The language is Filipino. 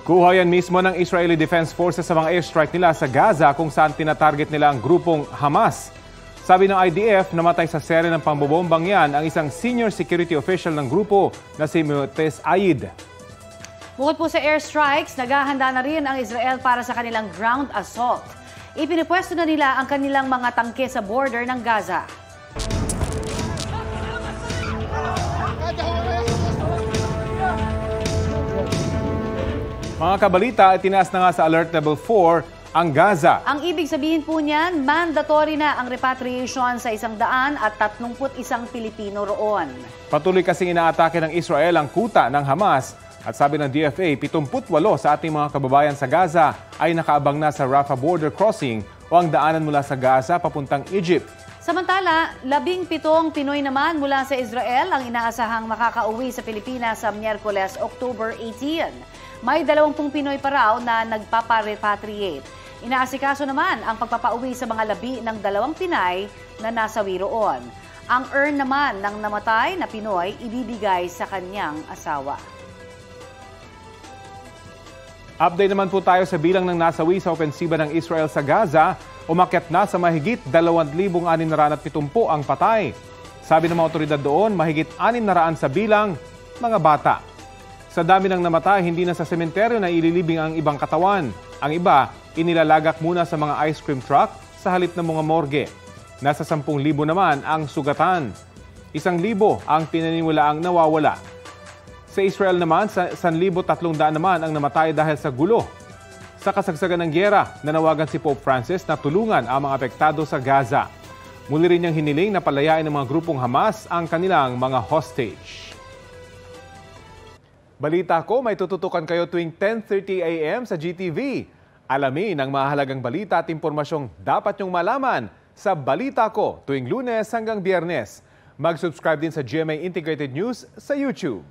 Kuha yan mismo ng Israeli Defense Forces sa mga airstrike nila sa Gaza kung saan tinatarget nila ang grupong Hamas. Sabi ng IDF, namatay sa sere ng pambobombang yan ang isang senior security official ng grupo na si Motes Aid. Bukod po sa airstrikes, naghahanda na rin ang Israel para sa kanilang ground assault. Ipinipwesto na nila ang kanilang mga tangke sa border ng Gaza. Mga kabalita, itinaas na nga sa Alert Level 4 ang Gaza. Ang ibig sabihin po niyan, mandatory na ang repatriation sa 131 Pilipino roon. Patuloy kasing inaatake ng Israel ang kuta ng Hamas. At sabi ng DFA, 78 sa ating mga kababayan sa Gaza ay nakaabang na sa Rafah border crossing o ang daanan mula sa Gaza papuntang Egypt. Samantala, 17 Pinoy naman mula sa Israel ang inaasahang makakauwi sa Pilipinas sa Miyerkules, October 18. May 20 Pinoy pa raw na nagpaparepatriate. Inaasikaso naman ang pagpapauwi sa mga labi ng 2 Pinay na nasawi roon. Ang urn naman ng namatay na Pinoy ibibigay sa kanyang asawa. Update naman po tayo sa bilang ng nasawi sa opensiba ng Israel sa Gaza. Umakyat na sa mahigit 2,670 ang patay. Sabi ng mga otoridad doon, mahigit 600 sa bilang mga bata. Sa dami ng namatay, hindi na sa sementeryo na ililibing ang ibang katawan. Ang iba, inilalagak muna sa mga ice cream truck sa halip ng mga morgue. Nasa 10,000 naman ang sugatan. 1,000 ang pinaniniwalaang nawawala. Sa Israel naman, sa 1,300 naman ang namatay dahil sa gulo. Sa kasagsagan ng gyera, nanawagan si Pope Francis na tulungan ang mga apektado sa Gaza. Muli rin niyang hiniling na palayain ng mga grupong Hamas ang kanilang mga hostage. Balita ko, may tututukan kayo tuwing 10:30 a.m. sa GTV. Alamin ang mahalagang balita at impormasyong dapat niyong malaman sa Balita Ko tuwing Lunes hanggang Biyernes. Mag-subscribe din sa GMA Integrated News sa YouTube.